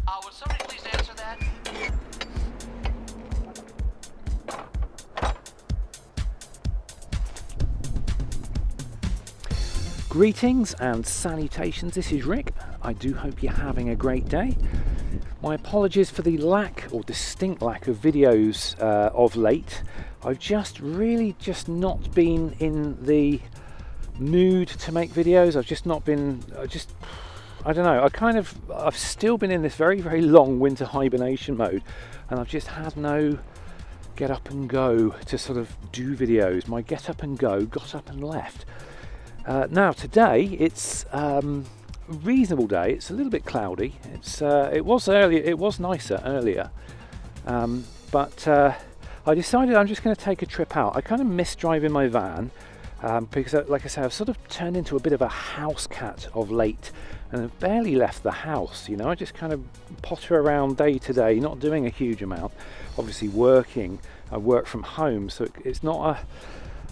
Would somebody please answer that? Greetings and salutations, this is Rick. I do hope you're having a great day. My apologies for the lack or distinct lack of videos of late. I've just not been in the mood to make videos. I don't know, I've still been in this very, very long winter hibernation mode, and I've just had no get up and go to sort of do videos. My get up and go got up and left. Now today it's a reasonable day. It's a little bit cloudy. It was nicer earlier, but I decided I'm just going to take a trip out. I kind of miss driving my van because, like I say, I've sort of turned into a bit of a house cat of late, and I've barely left the house. You know, I just kind of potter around day to day, not doing a huge amount. Obviously working. I work from home, so it's not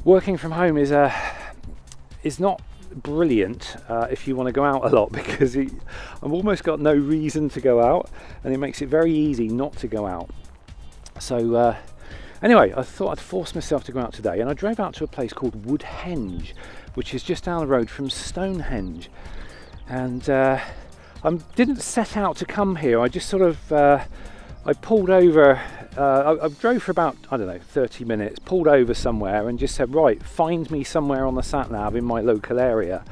working from home is not brilliant if you want to go out a lot, because I've almost got no reason to go out, and it makes it very easy not to go out. So anyway, I thought I'd force myself to go out today, and I drove out to a place called Woodhenge, which is just down the road from Stonehenge. And I didn't set out to come here. I just sort of I pulled over. I drove for about, 30 minutes, pulled over somewhere and just said, right, find me somewhere on the sat nav in my local area,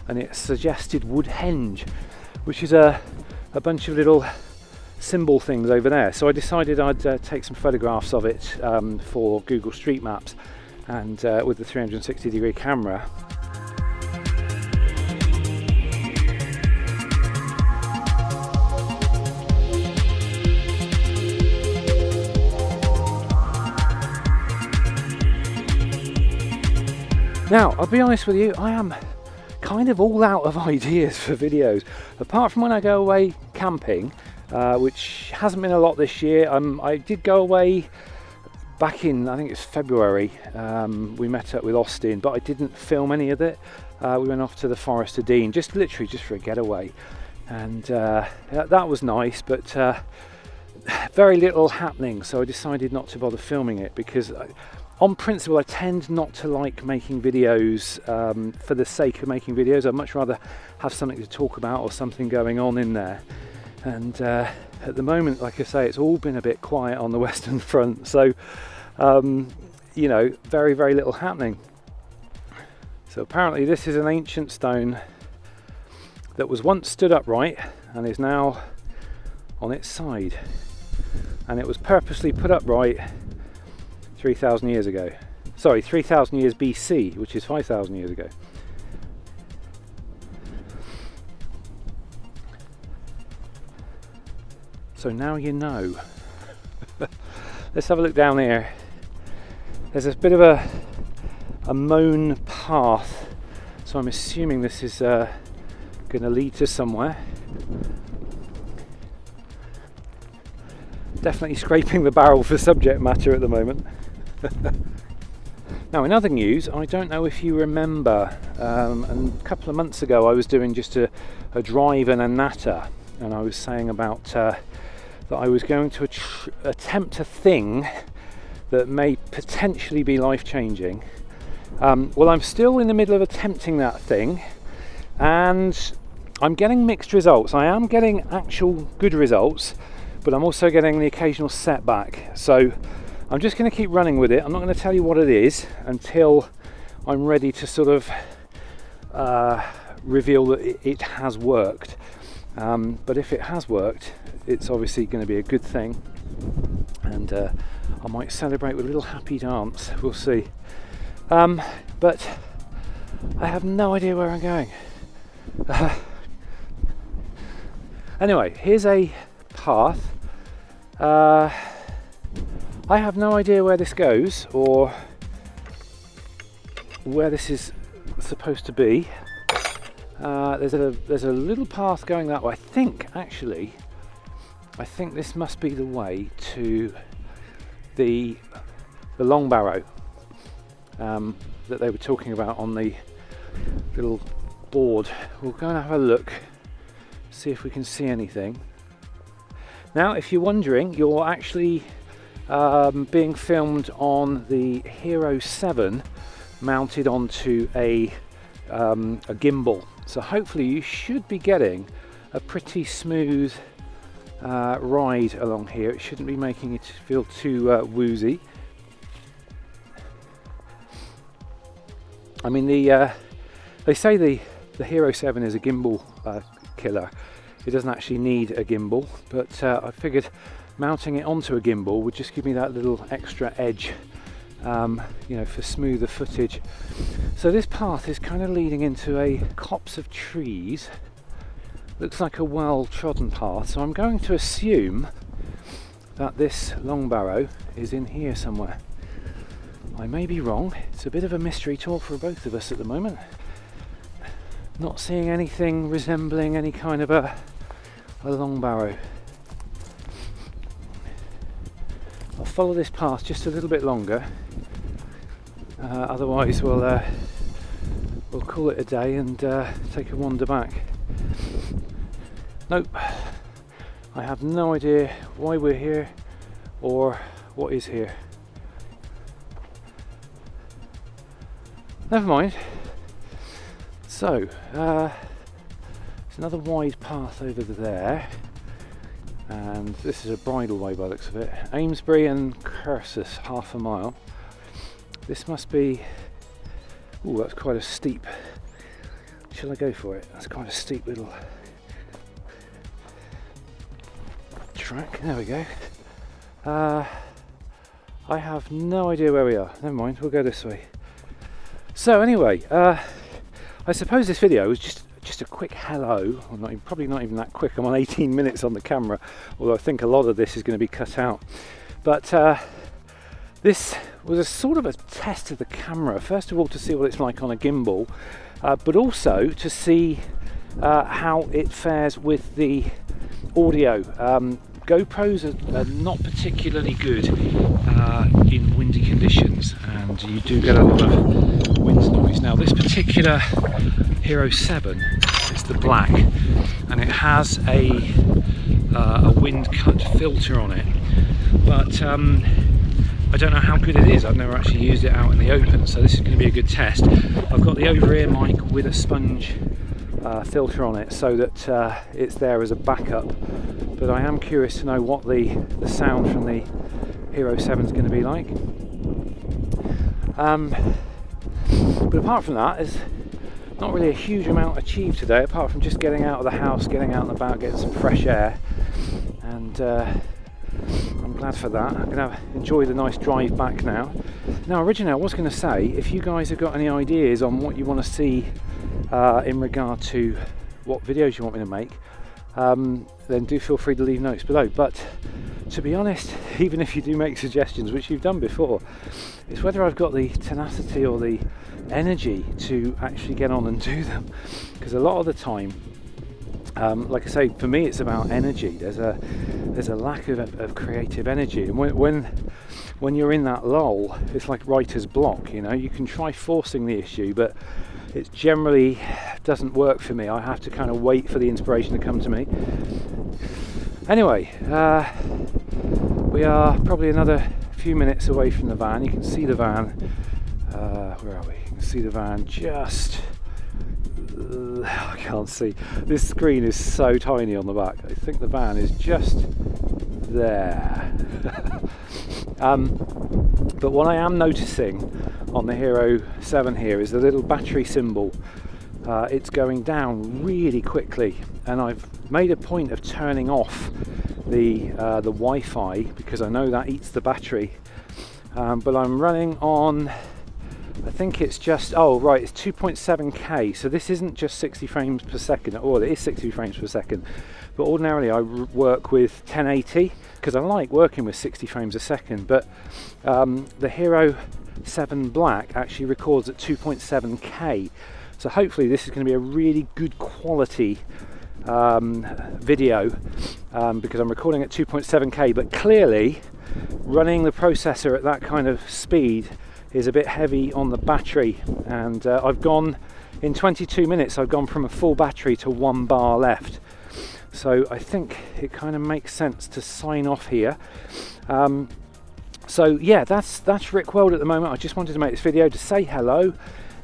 and it suggested Woodhenge, which is a bunch of little symbol things over there. So I decided I'd take some photographs of it for Google Street Maps, and with the 360-degree camera. Now, I'll be honest with you, I am kind of all out of ideas for videos. Apart from when I go away camping, which hasn't been a lot this year. I did go away back in, I think it's February. We met up with Austin, but I didn't film any of it. We went off to the Forest of Dean, literally just for a getaway. And that was nice, but very little happening. So I decided not to bother filming it, because on principle, I tend not to like making videos for the sake of making videos. I'd much rather have something to talk about or something going on in there. And at the moment, like I say, it's all been a bit quiet on the Western Front. So, you know, very, very little happening. So apparently this is an ancient stone that was once stood upright and is now on its side. And it was purposely put upright 3,000 years ago. Sorry, 3,000 years BC, which is 5,000 years ago. So now you know. Let's have a look down here. There's a bit of a mown path, so I'm assuming this is going to lead to somewhere. Definitely scraping the barrel for subject matter at the moment. Now, in other news, I don't know if you remember, and a couple of months ago I was doing just a drive and a natter, and I was saying about that I was going to attempt a thing that may potentially be life-changing. Well, I'm still in the middle of attempting that thing, and I'm getting mixed results. I am getting actual good results, but I'm also getting the occasional setback. So I'm just going to keep running with it. I'm not going to tell you what it is until I'm ready to sort of reveal that it has worked. But if it has worked, it's obviously going to be a good thing, and I might celebrate with a little happy dance. We'll see. But I have no idea where I'm going. Anyway, here's a path. I have no idea where this goes or where this is supposed to be. There's a little path going that way. I think this must be the way to the Long Barrow that they were talking about on the little board. We'll go and have a look, see if we can see anything. Now, if you're wondering, you're actually being filmed on the Hero 7 mounted onto a gimbal. So hopefully you should be getting a pretty smooth ride along here. It shouldn't be making it feel too woozy. I mean, they say the Hero 7 is a gimbal killer. It doesn't actually need a gimbal, but I figured mounting it onto a gimbal would just give me that little extra edge, you know, for smoother footage. So this path is kind of leading into a copse of trees. Looks like a well-trodden path, so I'm going to assume that this long barrow is in here somewhere. I may be wrong. It's a bit of a mystery tour for both of us at the moment. Not seeing anything resembling any kind of a long barrow. I'll follow this path just a little bit longer. Otherwise, we'll call it a day and take a wander back. Nope. I have no idea why we're here or what is here. Never mind. So, there's another wide path over there, and this is a bridleway by the looks of it. Amesbury and Cursus, half a mile. This must be, ooh, that's quite a steep, shall I go for it? That's quite a steep little track. There we go. I have no idea where we are. Never mind, we'll go this way. So anyway, I suppose this video was just a quick hello. Well, probably not even that quick. I'm on 18 minutes on the camera, although I think a lot of this is going to be cut out. But this was a sort of a test of the camera. First of all, to see what it's like on a gimbal, but also to see how it fares with the audio. GoPros are not particularly good in windy conditions, and you do get a lot of wind noise. Now this particular Hero 7 is the black, and it has a wind cut filter on it, but I don't know how good it is. I've never actually used it out in the open, so this is going to be a good test. I've got the over-ear mic with a sponge filter on it so that it's there as a backup, but I am curious to know what the sound from the Hero 7 is going to be like. But apart from that, there's not really a huge amount achieved today, apart from just getting out of the house, getting out and about, getting some fresh air, and I'm glad for that. I'm going to enjoy the nice drive back now. Now, originally I was going to say, if you guys have got any ideas on what you want to see in regard to what videos you want me to make, then do feel free to leave notes below. But to be honest, even if you do make suggestions, which you've done before, it's whether I've got the tenacity or the energy to actually get on and do them. Because a lot of the time, like I say, for me it's about energy. There's a lack of creative energy, and when you're in that lull, it's like writer's block. You know, you can try forcing the issue, but it generally doesn't work for me. I have to kind of wait for the inspiration to come to me. Anyway, we are probably another few minutes away from the van. You can see the van. Where are we? You can see the van just. I can't see. This screen is so tiny on the back. I think the van is just there. But what I am noticing on the Hero 7 here is the little battery symbol. It's going down really quickly, and I've made a point of turning off the Wi-Fi because I know that eats the battery. But I'm running on, I think it's just, oh right, it's 2.7K, so this isn't just 60 frames per second. Oh, it is 60 frames per second, but ordinarily I work with 1080 because I like working with 60 frames a second, but the Hero 7 Black actually records at 2.7K, so hopefully this is going to be a really good quality video because I'm recording at 2.7K, but clearly running the processor at that kind of speed is a bit heavy on the battery, and I've gone in 22 minutes I've gone from a full battery to 1 bar left, So I think it kind of makes sense to sign off here. So yeah, that's Rick World at the moment. I just wanted to make this video to say hello,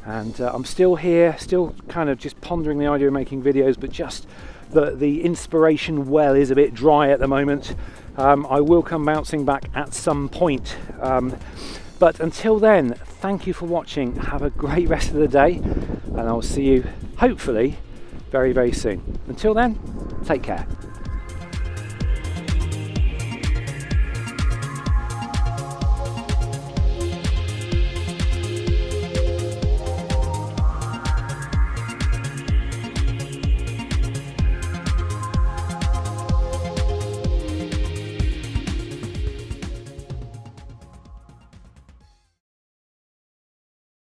and I'm still here, still kind of just pondering the idea of making videos, but just the inspiration well is a bit dry at the moment. I will come bouncing back at some point, but until then, thank you for watching. Have a great rest of the day, and I'll see you hopefully very, very soon. Until then, take care.